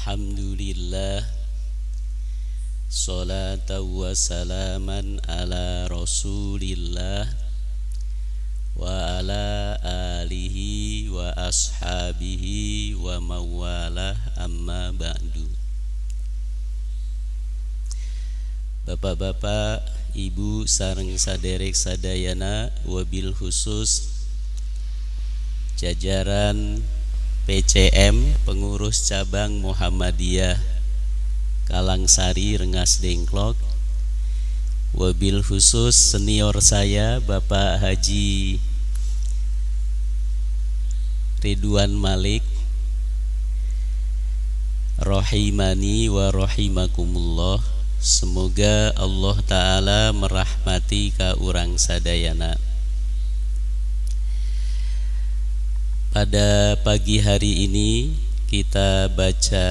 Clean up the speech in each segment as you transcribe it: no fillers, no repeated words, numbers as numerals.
Alhamdulillah, salatan wa salaman ala rasulillah wa ala alihi wa ashabihi wa mawalah, amma ba'du. Bapak-bapak, ibu sareng saderek sadayana, wabil khusus jajaran PCM pengurus cabang Muhammadiyah Kalangsari Rengas Dengklok, wabil khusus senior saya Bapak Haji Ridwan Malik, rahimani wa rahimakumullah. Semoga Allah Ta'ala merahmati ka urang sadayana. Pada pagi hari ini kita baca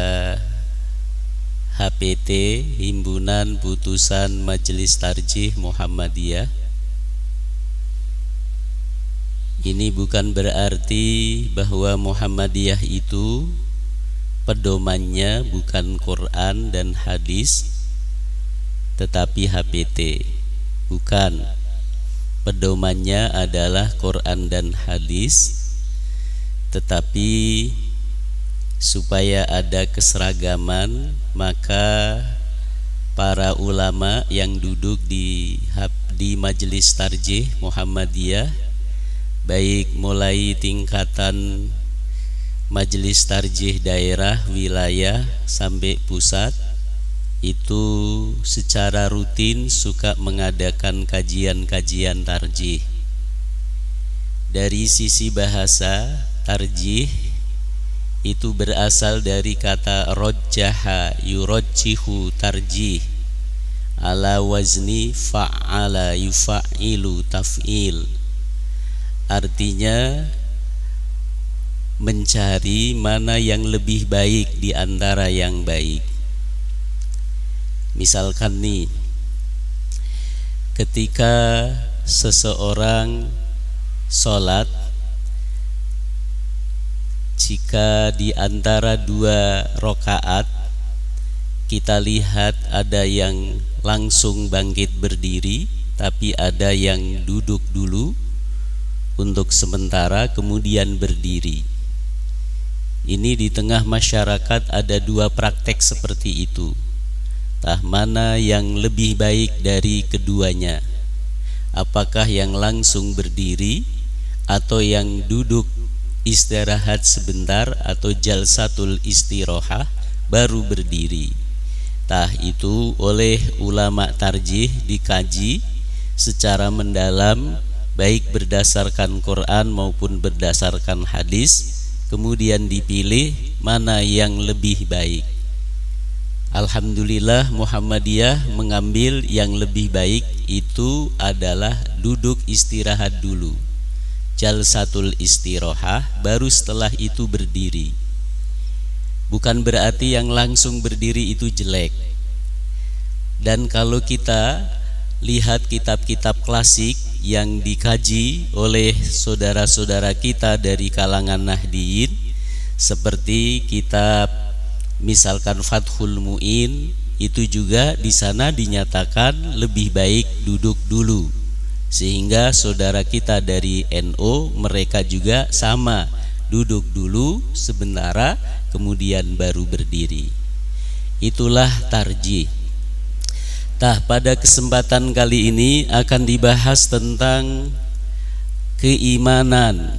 HPT, Himpunan Putusan Majelis Tarjih Muhammadiyah. Ini bukan berarti bahwa Muhammadiyah itu pedomannya bukan Quran dan hadis, tetapi HPT. Bukan. Pedomannya adalah Quran dan hadis, tetapi supaya ada keseragaman, maka para ulama yang duduk di Majelis Tarjih Muhammadiyah, baik mulai tingkatan Majelis Tarjih daerah, wilayah sampai pusat, itu secara rutin suka mengadakan kajian-kajian tarjih. Dari sisi bahasa, tarjih itu berasal dari kata rajjaha yurajjihu tarjih ala wazni fa'ala yufa'ilu taf'il. Artinya mencari mana yang lebih baik di antara yang baik. Misalkan nih, ketika seseorang sholat, jika di antara dua rakaat kita lihat ada yang langsung bangkit berdiri, tapi ada yang duduk dulu untuk sementara kemudian berdiri. Ini di tengah masyarakat ada dua praktek seperti itu. Tah mana yang lebih baik dari keduanya? Apakah yang langsung berdiri atau yang duduk istirahat sebentar atau jalsatul istirahah baru berdiri? Tah itu oleh ulama tarjih dikaji secara mendalam, baik berdasarkan Quran maupun berdasarkan hadis, kemudian dipilih mana yang lebih baik. Alhamdulillah Muhammadiyah mengambil yang lebih baik itu adalah duduk istirahat dulu, jalsatul istirahah, baru setelah itu berdiri. Bukan berarti yang langsung berdiri itu jelek. Dan kalau kita lihat kitab-kitab klasik yang dikaji oleh saudara-saudara kita dari kalangan Nahdiyin, seperti kitab misalkan Fathul Mu'in, itu juga di sana dinyatakan lebih baik duduk dulu. Sehingga saudara kita dari NU mereka juga sama, duduk dulu sebentar kemudian baru berdiri. Itulah tarjih. Tah pada kesempatan kali ini akan dibahas tentang keimanan.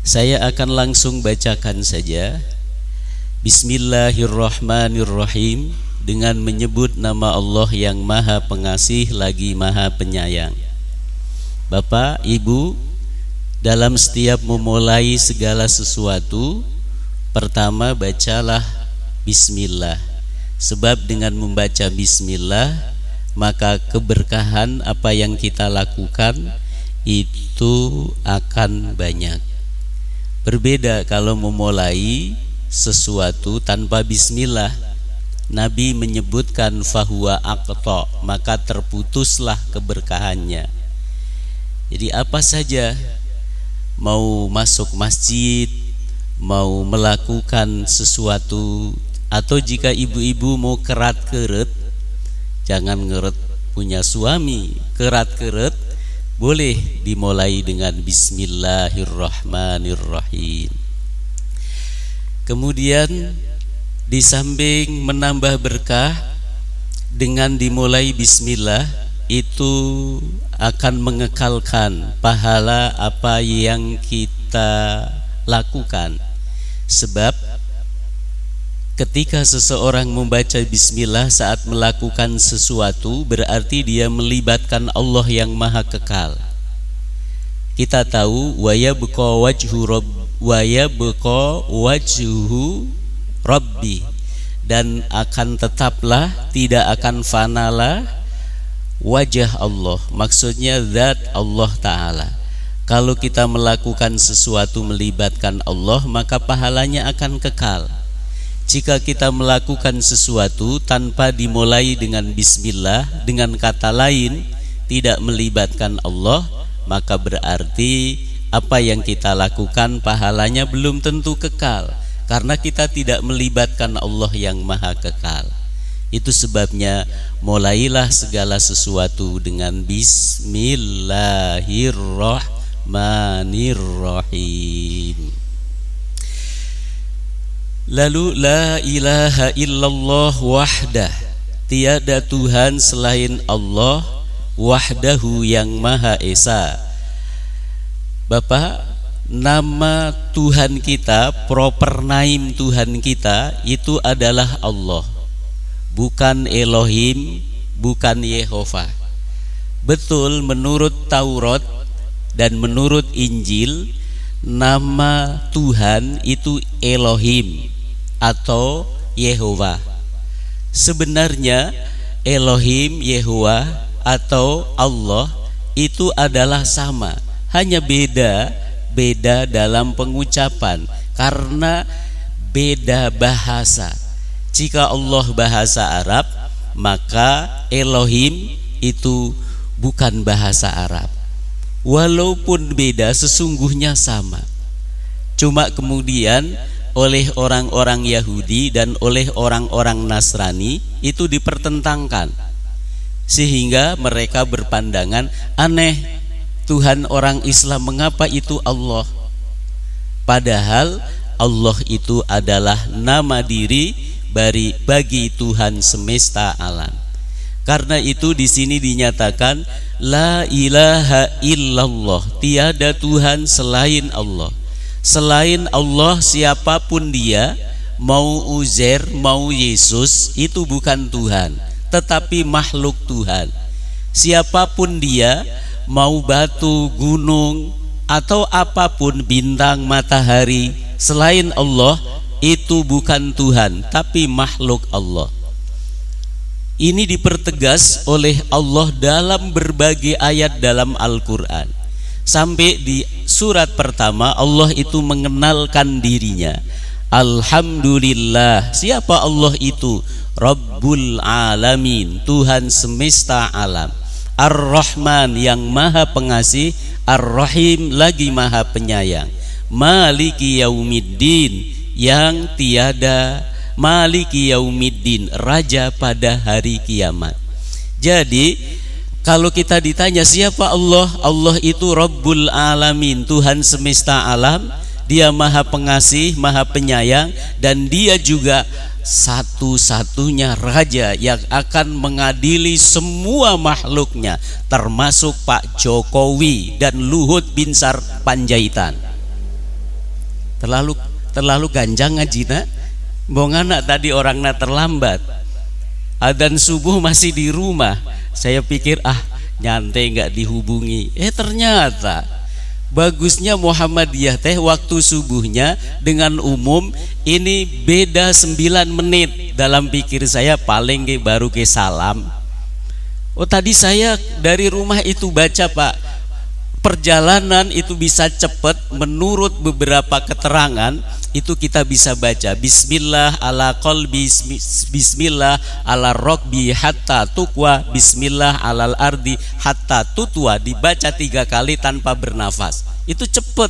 Saya akan langsung bacakan saja. Bismillahirrahmanirrahim, dengan menyebut nama Allah yang Maha Pengasih lagi Maha Penyayang. Bapak, Ibu, dalam setiap memulai segala sesuatu, pertama bacalah Bismillah. Sebab dengan membaca Bismillah, maka keberkahan apa yang kita lakukan itu akan banyak. Berbeda kalau memulai sesuatu tanpa Bismillah. Nabi menyebutkan fahuwa aqta, maka terputuslah keberkahannya. Jadi apa saja, mau masuk masjid, mau melakukan sesuatu, atau jika ibu-ibu mau kerat-keret, jangan ngeret punya suami, kerat-keret boleh dimulai dengan bismillahirrahmanirrahim. Kemudian di samping menambah berkah dengan dimulai bismillah, itu akan mengekalkan pahala apa yang kita lakukan. Sebab ketika seseorang membaca bismillah saat melakukan sesuatu, berarti dia melibatkan Allah yang maha kekal. Kita tahu wa yabqa wajhu rabbi, dan akan tetaplah, tidak akan fanalah wajah Allah, maksudnya zat Allah Ta'ala. Kalau kita melakukan sesuatu melibatkan Allah, maka pahalanya akan kekal. Jika kita melakukan sesuatu tanpa dimulai dengan bismillah, dengan kata lain tidak melibatkan Allah, maka berarti apa yang kita lakukan pahalanya belum tentu kekal, karena kita tidak melibatkan Allah yang maha kekal. Itu sebabnya mulailah segala sesuatu dengan bismillahirrahmanirrahim. Lalu la ilaha illallah wahdah, tiada Tuhan selain Allah, wahdahu yang maha esa. Bapak, nama Tuhan kita, proper name Tuhan kita itu adalah Allah, bukan Elohim, bukan Yehova. Betul, menurut Taurat dan menurut Injil, nama Tuhan itu Elohim atau Yehova. Sebenarnya Elohim, Yehova atau Allah itu adalah sama, hanya beda dalam pengucapan karena beda bahasa. Jika Allah bahasa Arab, maka Elohim itu bukan bahasa Arab. Walaupun beda, sesungguhnya sama. Cuma kemudian oleh orang-orang Yahudi dan oleh orang-orang Nasrani itu dipertentangkan, sehingga mereka berpandangan aneh, Tuhan orang Islam mengapa itu Allah? Padahal Allah itu adalah nama diri bagi Tuhan semesta alam. Karena itu di sini dinyatakan la ilaha illallah, tiada Tuhan selain Allah. Selain Allah siapapun dia, mau Uzair, mau Yesus, itu bukan Tuhan, tetapi makhluk Tuhan. Siapapun dia, mau batu, gunung, atau apapun, bintang, matahari, selain Allah itu bukan Tuhan, tapi makhluk Allah. Ini dipertegas oleh Allah dalam berbagai ayat dalam Al-Quran. Sampai di surat pertama Allah itu mengenalkan dirinya. Alhamdulillah. Siapa Allah itu? Rabbul Alamin, Tuhan semesta alam. Ar-Rahman, yang maha pengasih. Ar-Rahim, lagi maha penyayang. Maliki Yaumiddin, yang tiada, Maliki Yaumiddin, raja pada hari kiamat. Jadi kalau kita ditanya siapa Allah, Allah itu Rabbul Alamin, Tuhan semesta alam. Dia maha pengasih, maha penyayang, dan dia juga satu-satunya raja yang akan mengadili semua makhluknya, termasuk Pak Jokowi dan Luhut Binsar Panjaitan. Terlalu ganjang ngajina. Bongana tadi orangnya terlambat, adzan subuh masih di rumah. Saya pikir nyantai nggak dihubungi. Ternyata bagusnya Muhammadiyah teh waktu subuhnya dengan umum ini beda 9 menit. Dalam pikir saya paling baru ke salam. Tadi saya dari rumah itu baca Pak, perjalanan itu bisa cepat. Menurut beberapa keterangan itu kita bisa baca bismillah ala qalbi, bismillah ala rokbi hatta tukwa, bismillah alal ardi hatta tutwa, dibaca 3 kali tanpa bernafas. Itu cepat.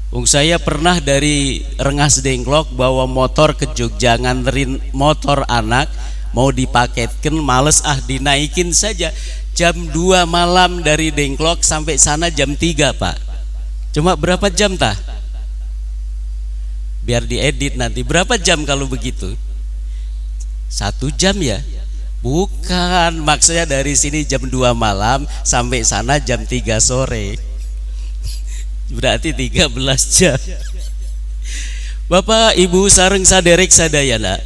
Saya pernah dari Rengas Dengklok bawa motor ke Jogja, nganterin motor anak, mau dipaketkan, males dinaikin saja. Jam 2 malam dari Dengklok sampai sana jam 3 Pak. Cuma berapa jam tah? Biar diedit nanti. Berapa jam kalau begitu? 1 jam ya? Bukan, maksudnya dari sini jam 2 malam sampai sana jam 3 sore. Berarti 13 jam. Bapak Ibu sareng saderek sadayana,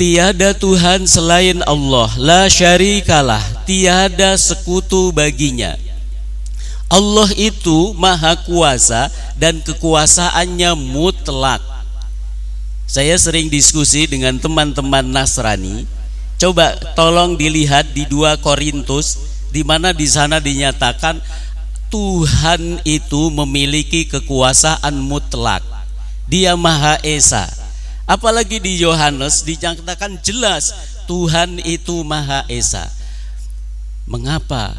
tiada Tuhan selain Allah, la syarikalah, tiada sekutu baginya. Allah itu maha kuasa dan kekuasaannya mutlak. Saya sering diskusi dengan teman-teman Nasrani. Coba tolong dilihat di 2 Korintus, di mana di sana dinyatakan Tuhan itu memiliki kekuasaan mutlak. Dia Maha Esa. Apalagi di Yohanes dinyatakan jelas Tuhan itu Maha Esa. Mengapa?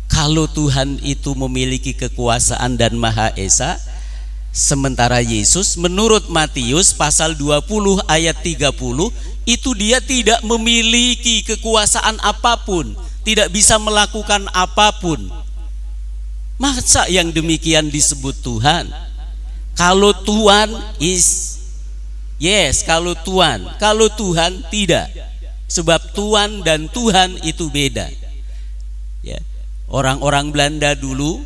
Kalau Tuhan itu memiliki kekuasaan dan Maha Esa, sementara Yesus menurut Matius pasal 20 ayat 30 itu dia tidak memiliki kekuasaan apapun, tidak bisa melakukan apapun. Masa yang demikian disebut Tuhan? Kalau Tuhan kalau Tuhan, kalau Tuhan tidak. Sebab Tuhan dan Tuhan itu beda. Ya. Orang-orang Belanda dulu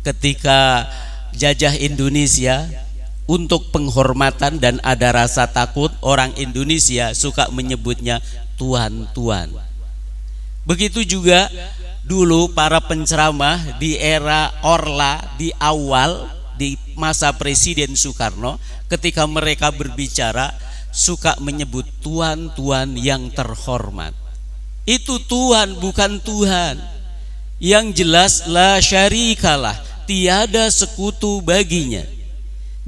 ketika jajah Indonesia, untuk penghormatan dan ada rasa takut, orang Indonesia suka menyebutnya Tuhan-Tuhan. Begitu juga dulu para penceramah di era Orla, di awal di masa Presiden Soekarno, ketika mereka berbicara suka menyebut Tuhan-Tuhan yang terhormat. Itu Tuhan, bukan Tuhan. Yang jelas la syarikalah, tiada sekutu baginya.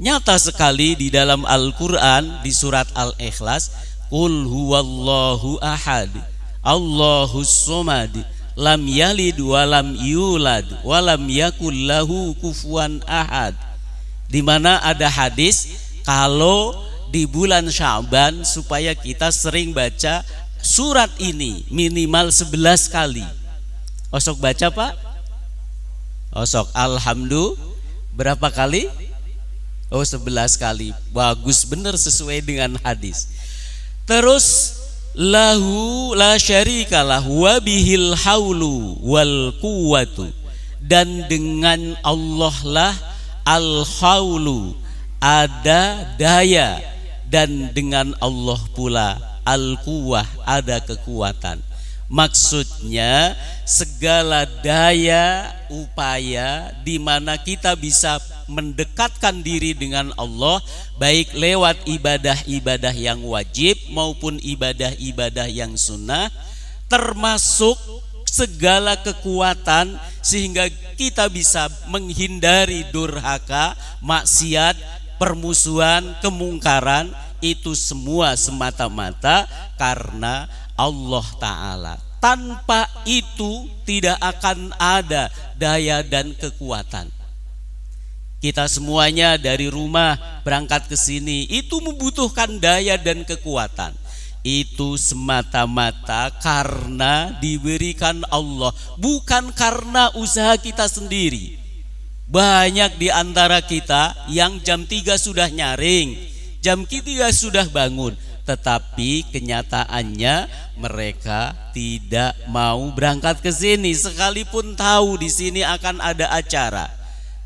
Nyata sekali di dalam Al-Quran di surat Al-Ikhlas, Qul huwallahu ahad, Allahus somad, lam yalid walam yulad walam yakul lahu kufuwan ahad. Di mana ada hadis kalau di bulan Sya'ban supaya kita sering baca surat ini minimal 11 kali. Osok baca Pak? Osok alhamdulillah berapa kali? 11 kali. Bagus, benar sesuai dengan hadis. Terus lahu la syarikalah wa bihil haulu wal quwwatu, dan dengan Allah lah al haulu, ada daya, dan dengan Allah pula al quwwah, ada kekuatan. Maksudnya segala daya upaya di mana kita bisa mendekatkan diri dengan Allah, baik lewat ibadah-ibadah yang wajib maupun ibadah-ibadah yang sunnah, termasuk segala kekuatan sehingga kita bisa menghindari durhaka, maksiat, permusuhan, kemungkaran. Itu semua semata-mata karena Allah Ta'ala. Tanpa itu tidak akan ada daya dan kekuatan. Kita semuanya dari rumah berangkat ke sini itu membutuhkan daya dan kekuatan. Itu semata-mata karena diberikan Allah, bukan karena usaha kita sendiri. Banyak di antara kita yang jam 3 sudah nyaring, jam 3 sudah bangun, tetapi kenyataannya mereka tidak mau berangkat ke sini sekalipun tahu di sini akan ada acara.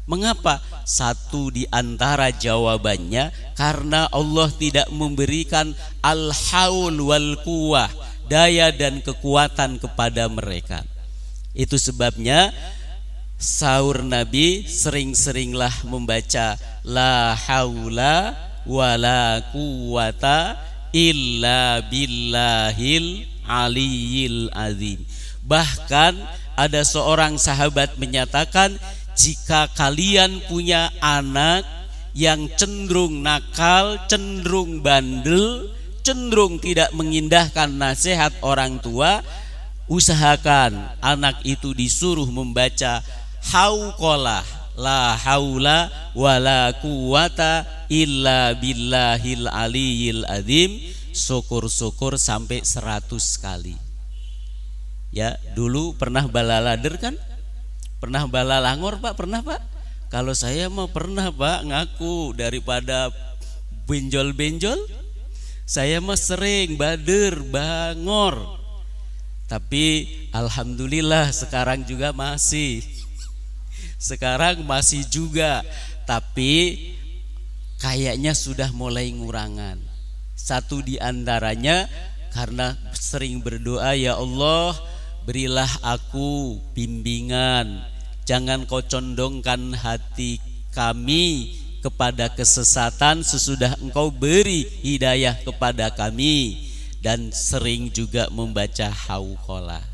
Mengapa? Satu di antara jawabannya karena Allah tidak memberikan al-haul wal quwwah, daya dan kekuatan kepada mereka. Itu sebabnya sahur Nabi sering-seringlah membaca la haula wala quwwata illa billahil aliyil azim. Bahkan ada seorang sahabat menyatakan, jika kalian punya anak yang cenderung nakal, cenderung bandel, cenderung tidak mengindahkan nasihat orang tua, usahakan anak itu disuruh membaca hauqalah la haula wala quwata illa billahil aliyil adzim, syukur-syukur sampai 100 kali. Ya, dulu pernah balalader kan? Pernah balalangor Pak? Pernah Pak? Kalau saya mah pernah Pak, ngaku daripada benjol-benjol, saya mah sering bader, bangor. Tapi alhamdulillah sekarang juga masih. Sekarang masih juga, tapi kayaknya sudah mulai ngurangan. Satu di antaranya karena sering berdoa, ya Allah, berilah aku bimbingan, jangan kau condongkan hati kami kepada kesesatan sesudah engkau beri hidayah kepada kami. Dan sering juga membaca hauqalah,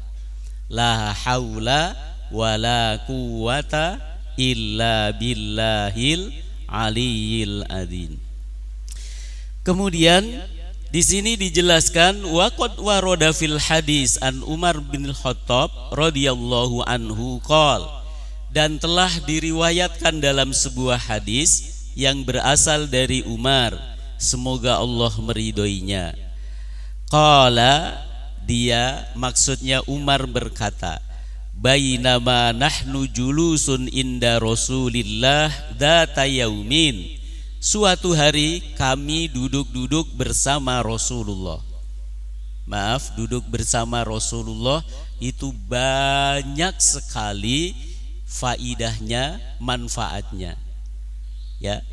la haula wala quwata illa billahil aliyil adzim. Kemudian di sini dijelaskan waqad warada fil hadis an Umar bin Khattab radhiyallahu anhu qol, dan telah diriwayatkan dalam sebuah hadis yang berasal dari Umar, semoga Allah meridhoinya. Qala, dia maksudnya Umar berkata, bainama nahnu julusun inda Rasulillah dzata yaumin, suatu hari kami duduk-duduk bersama Rasulullah. Maaf, duduk bersama Rasulullah itu banyak sekali faidahnya, manfaatnya. Ya,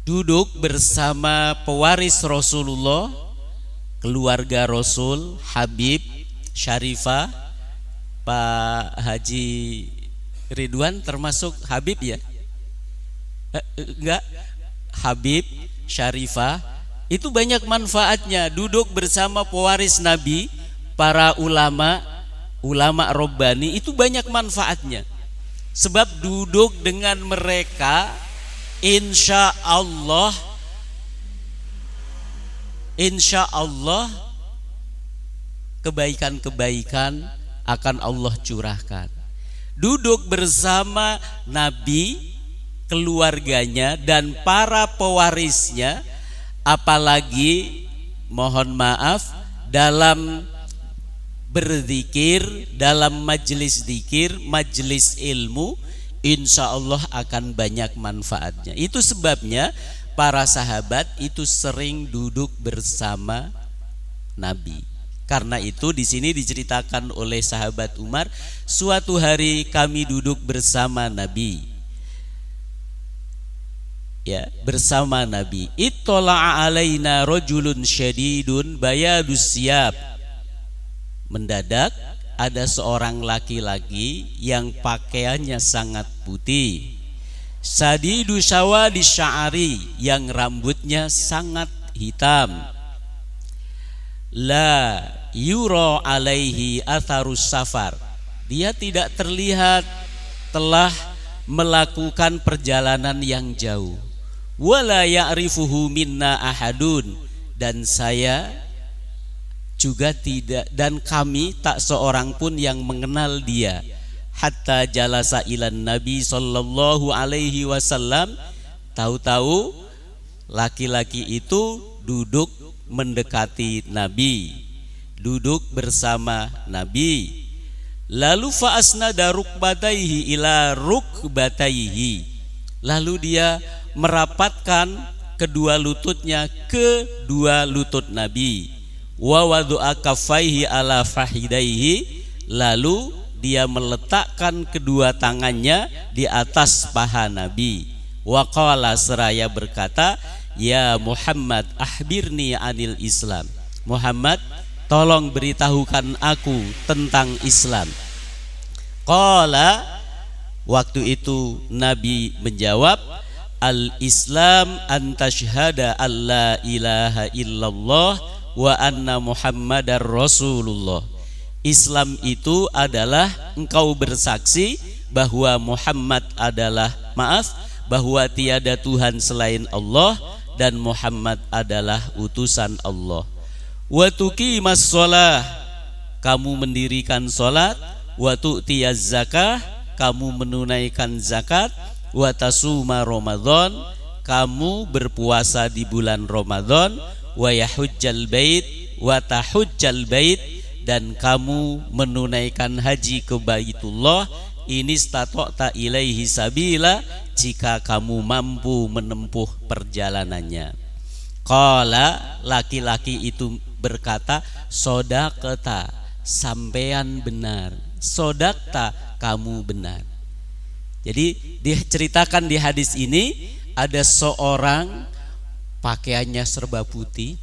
duduk bersama pewaris Rasulullah, keluarga Rasul, Habib, Syarifah, Pak Haji Ridwan termasuk Habib ya? Enggak, Habib, Syarifah, itu banyak manfaatnya. Duduk bersama pewaris Nabi, para ulama, ulama Rabbani, itu banyak manfaatnya. Sebab duduk dengan mereka, insya Allah kebaikan-kebaikan akan Allah curahkan. Duduk bersama Nabi, keluarganya dan para pewarisnya, apalagi mohon maaf dalam berzikir, dalam majelis zikir, majelis ilmu, insya Allah akan banyak manfaatnya. Itu sebabnya para sahabat itu sering duduk bersama Nabi. Karena itu di sini diceritakan oleh sahabat Umar, suatu hari kami duduk bersama Nabi. Ya, bersama Nabi. Ittala'a alaina rajulun syadidun bayadus siyab. Mendadak ada seorang laki-laki yang pakaiannya sangat putih, sadidu syawadi sya'ari, yang rambutnya sangat hitam, la yura alaihi atharus safar, dia tidak terlihat telah melakukan perjalanan yang jauh, wala ya'rifuhu minna ahadun, dan saya juga tidak, dan kami tak seorang pun yang mengenal dia. Hatta jalasa ilan Nabi sallallahu alaihi wasallam, tahu-tahu laki-laki itu duduk mendekati Nabi, duduk bersama Nabi. Lalu fa'asnada rukbataihi ila rukbataihi, lalu dia merapatkan kedua lututnya ke dua lutut Nabi. Wa wadu'a kaffaihi ala fahidaihi, lalu dia meletakkan kedua tangannya di atas paha Nabi. Wa qala, seraya berkata, ya Muhammad akhbirni anil Islam, Muhammad tolong beritahukan aku tentang Islam. Qala, waktu itu Nabi menjawab, al-Islam an tashhada alla ilaha illallah wa anna Muhammadar Rasulullah. Islam itu adalah engkau bersaksi bahwa Muhammad adalah, bahwa tiada Tuhan selain Allah dan Muhammad adalah utusan Allah. Wa tuqimas shalah, kamu mendirikan salat, wa tu'tiyaz zakah, kamu menunaikan zakat, wa tasuma Ramadan, kamu berpuasa di bulan Ramadan, wa yahujjal bait wa tahujjal bait, dan kamu menunaikan haji ke Baitullah, ini stata'ta ilaihi sabila, jika kamu mampu menempuh perjalanannya. Qala, laki-laki itu berkata, sodaqta, sampean benar, sodaqta, kamu benar. Jadi diceritakan di hadis ini ada seorang pakaiannya serba putih,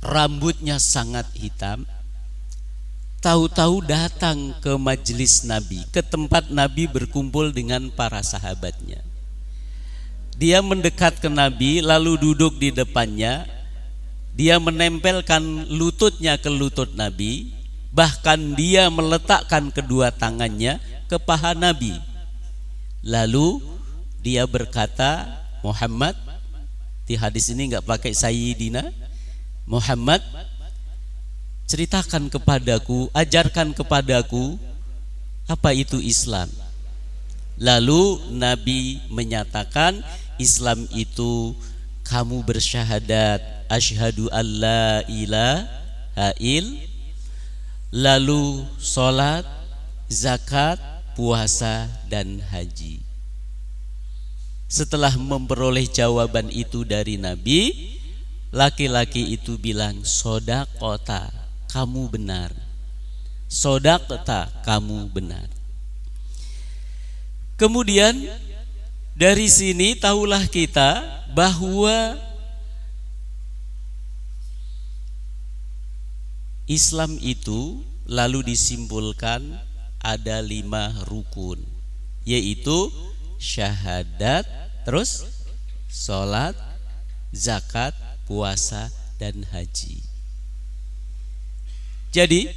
rambutnya sangat hitam, tahu-tahu datang ke majelis Nabi, ke tempat Nabi berkumpul dengan para sahabatnya. Dia mendekat ke Nabi lalu duduk di depannya. Dia menempelkan lututnya ke lutut Nabi, bahkan dia meletakkan kedua tangannya ke paha Nabi. Lalu dia berkata, Muhammad, di hadis ini enggak pakai sayyidina, Muhammad, ceritakan kepadaku, ajarkan kepadaku apa itu Islam. Lalu Nabi menyatakan, Islam itu kamu bersyahadat asyhadu alla ilaha il, lalu sholat, zakat, puasa, dan haji. Setelah memperoleh jawaban itu dari Nabi, laki-laki itu bilang, sodaqota, kamu benar, sodaqta, kamu benar. Kemudian dari sini tahulah kita bahwa Islam itu lalu disimpulkan ada 5 rukun, yaitu syahadat, terus sholat, zakat, puasa, dan haji. Jadi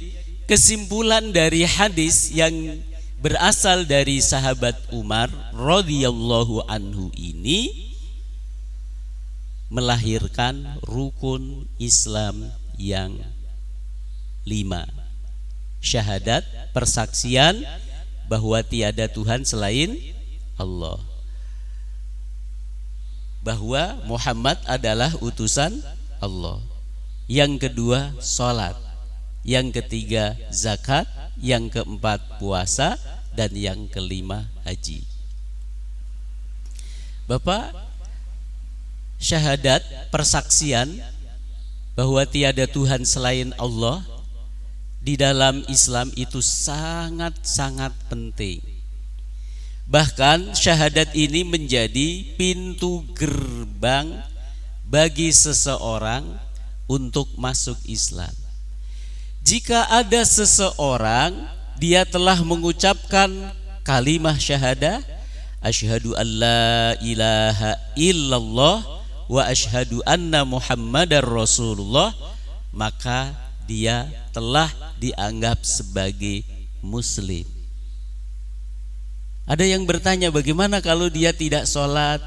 kesimpulan dari hadis yang berasal dari sahabat Umar radhiyallahu anhu ini melahirkan rukun Islam yang 5. Syahadat, persaksian bahwa tiada Tuhan selain Allah, bahwa Muhammad adalah utusan Allah. Yang kedua sholat, yang ketiga zakat, yang keempat puasa, dan yang kelima haji. Bapak, syahadat, persaksian bahwa tiada Tuhan selain Allah di dalam Islam itu sangat-sangat penting. Bahkan syahadat ini menjadi pintu gerbang bagi seseorang untuk masuk Islam. Jika ada seseorang dia telah mengucapkan kalimah syahadah, asyhadu alla ilaha illallah wa asyhadu anna Muhammadar Rasulullah, maka dia telah dianggap sebagai muslim. Ada yang bertanya, bagaimana kalau dia tidak sholat,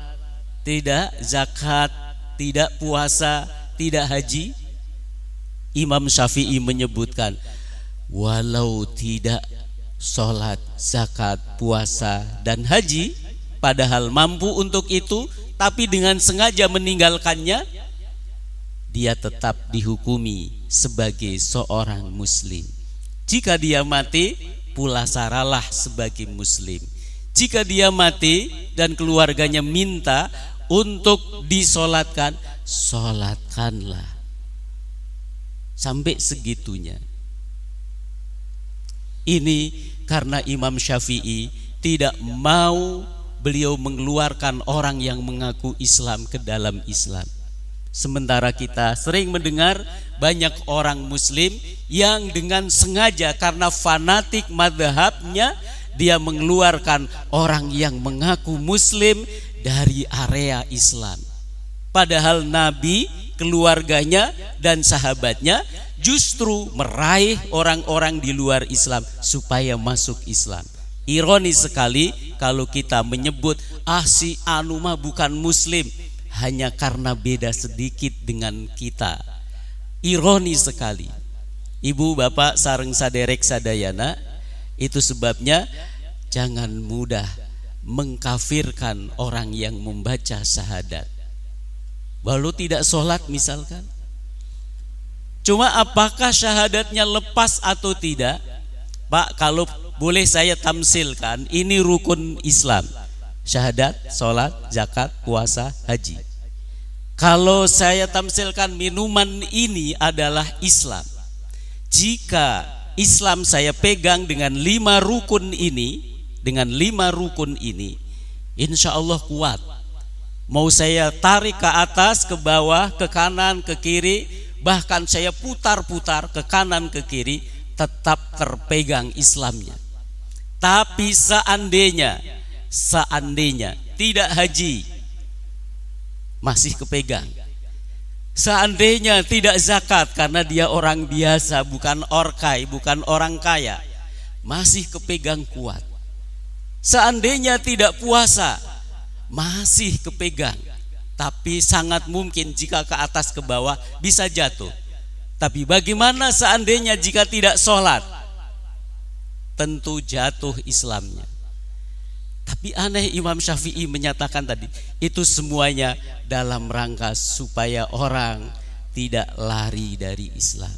tidak zakat, tidak puasa, tidak haji? Imam Syafi'i menyebutkan, walau tidak sholat, zakat, puasa, dan haji, padahal mampu untuk itu, tapi dengan sengaja meninggalkannya, dia tetap dihukumi sebagai seorang muslim. Jika dia mati, pula saralah sebagai muslim. Jika dia mati dan keluarganya minta untuk disolatkan, solatkanlah. Sampai segitunya. Ini karena Imam Syafi'i tidak mau beliau mengeluarkan orang yang mengaku Islam ke dalam Islam. Sementara kita sering mendengar banyak orang muslim yang dengan sengaja karena fanatik mazhabnya, dia mengeluarkan orang yang mengaku muslim dari area Islam. Padahal Nabi, keluarganya, dan sahabatnya justru meraih orang-orang di luar Islam supaya masuk Islam. Ironis sekali kalau kita menyebut si anu mah bukan muslim hanya karena beda sedikit dengan kita. Ironis sekali. Ibu, bapak, sareng saderek sadayana, itu sebabnya jangan mudah mengkafirkan orang yang membaca syahadat walau tidak sholat misalkan. Cuma apakah syahadatnya lepas atau tidak? Pak, kalau boleh saya tamsilkan, ini rukun Islam: syahadat, sholat, zakat, puasa, haji. Kalau saya tamsilkan minuman ini adalah Islam, jika Islam saya pegang dengan 5 rukun ini, insya Allah kuat. Mau saya tarik ke atas, ke bawah, ke kanan, ke kiri, bahkan saya putar-putar ke kanan, ke kiri, tetap terpegang Islamnya. Tapi seandainya tidak haji, masih kepegang. Seandainya tidak zakat, karena dia orang biasa, bukan orkai, bukan orang kaya, masih kepegang kuat. Seandainya tidak puasa, masih kepegang. Tapi sangat mungkin jika ke atas ke bawah bisa jatuh. Tapi bagaimana seandainya jika tidak sholat? Tentu jatuh Islamnya. Tapi aneh, Imam Syafi'i menyatakan tadi, itu semuanya dalam rangka supaya orang tidak lari dari Islam.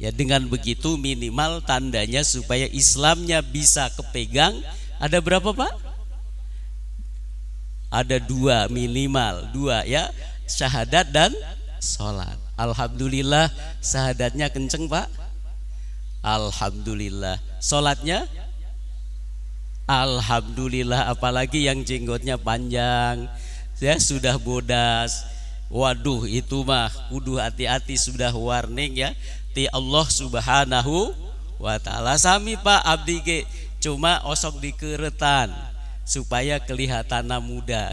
Ya, dengan begitu minimal tandanya supaya Islamnya bisa kepegang. Ada berapa, Pak? Ada 2, minimal 2 ya, syahadat dan sholat. Alhamdulillah syahadatnya kenceng, Pak. Alhamdulillah. Sholatnya alhamdulillah, apalagi yang jenggotnya panjang ya, sudah bodas. Waduh, itu mah kudu hati-hati, sudah warning ya. Ti Allah Subhanahu wa ta'ala. Sami Pak abdi ge cuma osok dikeretan supaya kelihatan muda.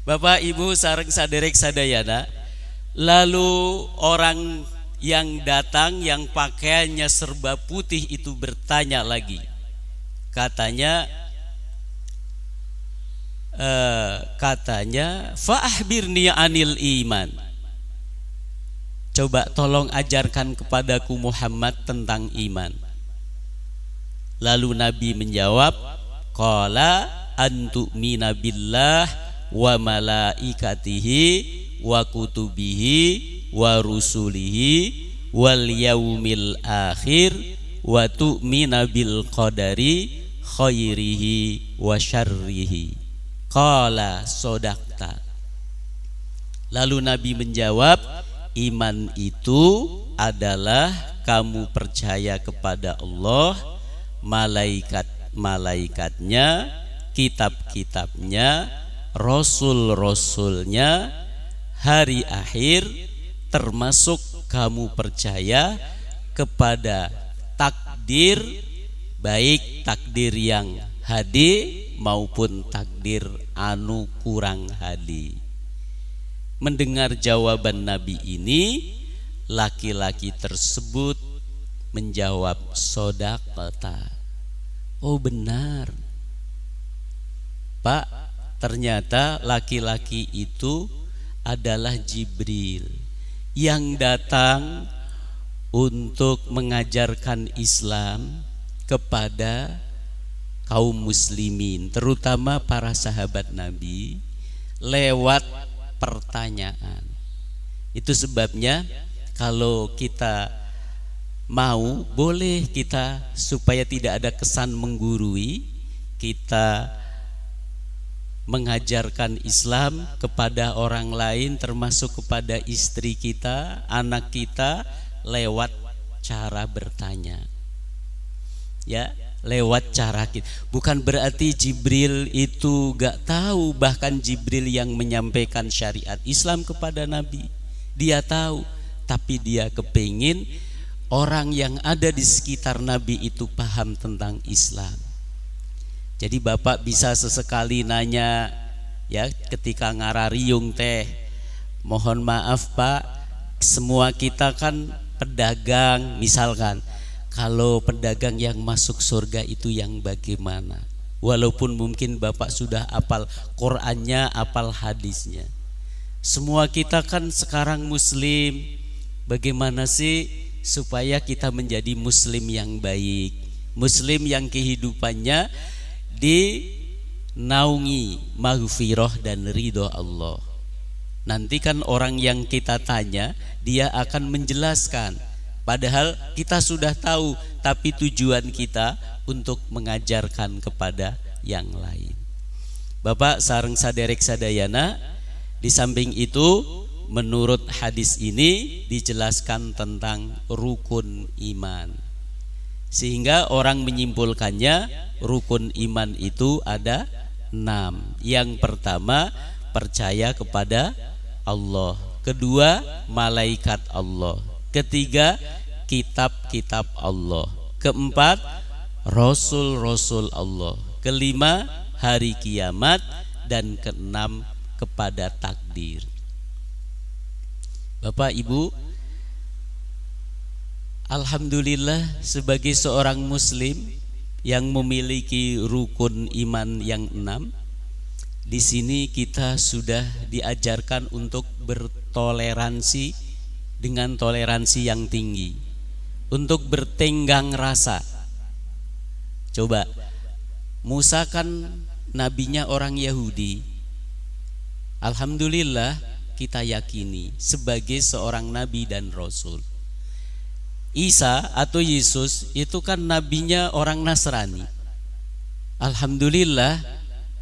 Bapak Ibu sareng saderek sadayana, lalu orang yang datang yang pakaiannya serba putih itu bertanya lagi. Katanya fa'ahbirni anil iman. Coba tolong ajarkan kepadaku Muhammad tentang iman. Lalu Nabi menjawab, qala antu'mina billah wa malaikatihi wa kutubihi wa rusulihi wal yaumil akhir wa tu'mina bil qadari khairihi wa syarrihi. Qala sodakta. Lalu Nabi menjawab, iman itu adalah kamu percaya kepada Allah, malaikat-malaikatnya, kitab-kitabnya, rasul-rasulnya, hari akhir, termasuk kamu percaya kepada takdir, baik takdir yang hadi maupun takdir anu kurang hadi. Mendengar jawaban Nabi ini, laki-laki tersebut menjawab sodaqata. Oh benar Pak, ternyata laki-laki itu adalah Jibril yang datang untuk mengajarkan Islam kepada kaum muslimin, terutama para sahabat Nabi, lewat pertanyaan. Itu sebabnya kalau kita mau, boleh kita, supaya tidak ada kesan menggurui, kita mengajarkan Islam kepada orang lain, termasuk kepada istri kita, anak kita, lewat cara bertanya. Ya, lewat cara kita. Bukan berarti Jibril itu gak tahu. Bahkan Jibril yang menyampaikan syariat Islam kepada Nabi, dia tahu, tapi dia kepingin orang yang ada di sekitar Nabi itu paham tentang Islam. Jadi Bapak bisa sesekali nanya ya, ketika ngarariung teh, mohon maaf Pak, semua kita kan pedagang misalkan. Kalau pedagang yang masuk surga itu yang bagaimana? Walaupun mungkin Bapak sudah apal Qur'annya, apal hadisnya. Semua kita kan sekarang muslim. Bagaimana sih supaya kita menjadi muslim yang baik, muslim yang kehidupannya dinaungi maghfirah dan ridho Allah. Nanti kan orang yang kita tanya dia akan menjelaskan, padahal kita sudah tahu, tapi tujuan kita untuk mengajarkan kepada yang lain. Bapak sareng saderek sadayana, di samping itu menurut hadis ini dijelaskan tentang rukun iman, sehingga orang menyimpulkannya rukun iman itu ada 6. Yang pertama, percaya kepada Allah. Kedua, malaikat Allah. Ketiga, kitab-kitab Allah. Keempat, rasul-rasul Allah. Kelima, hari kiamat. Dan keenam, kepada takdir. Bapak Ibu, alhamdulillah sebagai seorang muslim yang memiliki rukun iman yang 6, di sini kita sudah diajarkan untuk bertoleransi dengan toleransi yang tinggi, untuk bertenggang rasa. Coba, Musa kan nabinya orang Yahudi. Alhamdulillah kita yakini sebagai seorang nabi dan rasul. Isa atau Yesus itu kan nabinya orang Nasrani. Alhamdulillah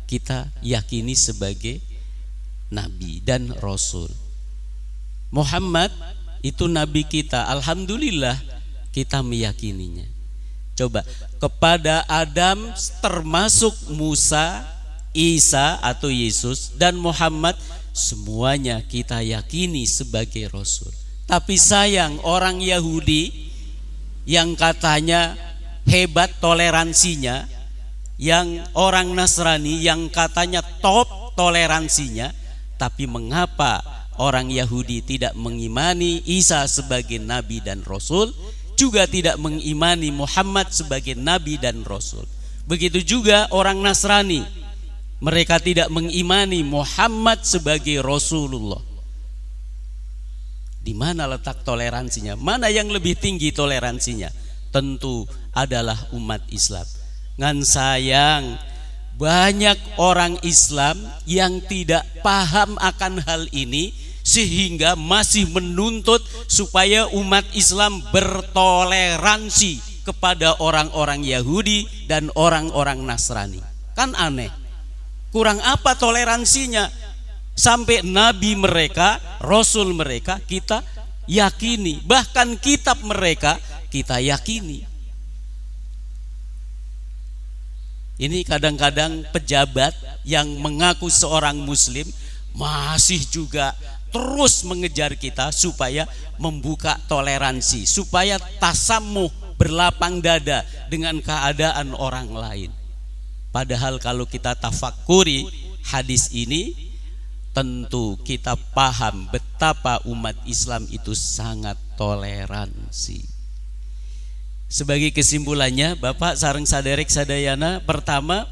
kita yakini sebagai nabi dan rasul. Muhammad itu nabi kita, alhamdulillah kita meyakininya. Coba, kepada Adam termasuk Musa, Isa atau Yesus dan Muhammad, semuanya kita yakini sebagai rasul. Tapi sayang, orang Yahudi yang katanya hebat toleransinya, yang orang Nasrani yang katanya top toleransinya, tapi mengapa orang Yahudi tidak mengimani Isa sebagai nabi dan rasul, juga tidak mengimani Muhammad sebagai nabi dan rasul. Begitu juga orang Nasrani, mereka tidak mengimani Muhammad sebagai Rasulullah. Di mana letak toleransinya? Mana yang lebih tinggi toleransinya? Tentu adalah umat Islam. Ngan sayang, banyak orang Islam yang tidak paham akan hal ini, sehingga masih menuntut supaya umat Islam bertoleransi kepada orang-orang Yahudi dan orang-orang Nasrani. Kan aneh. Kurang apa toleransinya? Sampai nabi mereka, rasul mereka kita yakini, bahkan kitab mereka kita yakini. Ini kadang-kadang pejabat yang mengaku seorang muslim masih juga terus mengejar kita supaya membuka toleransi, supaya tasamuh, berlapang dada dengan keadaan orang lain. Padahal kalau kita tafakkuri hadis ini, tentu kita paham betapa umat Islam itu sangat toleransi. Sebagai kesimpulannya, Bapak sareng saderek sadayana, pertama,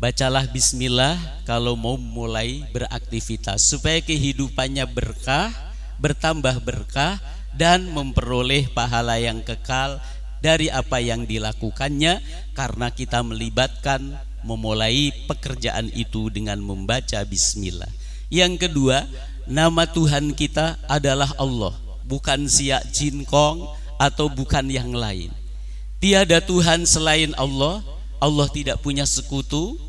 bacalah bismillah kalau mau mulai beraktivitas, supaya kehidupannya berkah, bertambah berkah, dan memperoleh pahala yang kekal dari apa yang dilakukannya, karena kita melibatkan memulai pekerjaan itu dengan membaca bismillah. Yang kedua, nama Tuhan kita adalah Allah, bukan siak jinkong atau bukan yang lain. Tiada Tuhan selain Allah. Allah tidak punya sekutu.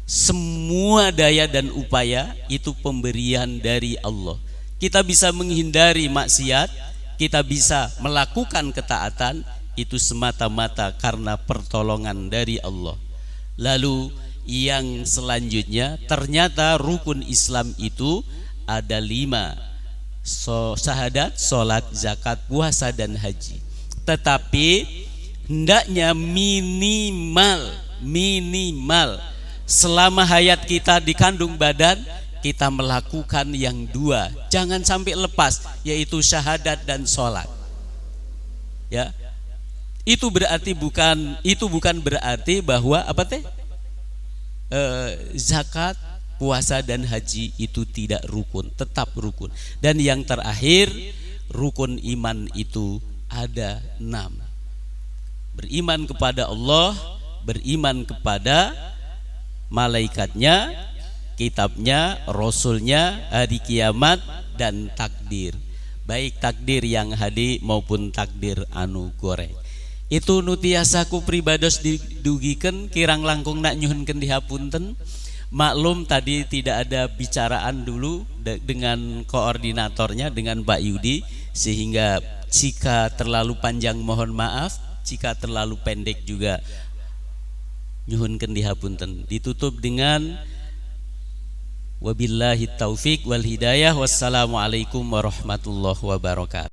Semua daya dan upaya itu pemberian dari Allah. Kita bisa menghindari maksiat, kita bisa melakukan ketaatan, itu semata-mata karena pertolongan dari Allah. Lalu yang selanjutnya, ternyata rukun Islam itu ada 5. Syahadat, sholat, zakat, puasa, dan haji. Tetapi hendaknya minimal selama hayat kita di kandung badan, kita melakukan yang 2. Jangan sampai lepas, yaitu syahadat dan sholat. Ya, itu bukan berarti bahwa zakat, puasa, dan haji itu tidak rukun, tetap rukun. Dan yang terakhir, rukun iman itu ada 6. Beriman kepada Allah, beriman kepada malaikatnya, kitabnya, rasulnya, hari kiamat, dan takdir. Baik takdir yang hadi maupun takdir anu goreng. Itu nutiasaku pribados didugikan kirang langkung nak nyuhunkeun dihapunten. Maklum tadi tidak ada bicaraan dulu dengan koordinatornya, dengan Pak Yudi, sehingga jika terlalu panjang mohon maaf, jika terlalu pendek juga nyuhunkeun dihapunten. Ditutup dengan wabillahi taufik wal hidayah. Wassalamualaikum warahmatullahi wabarakatuh.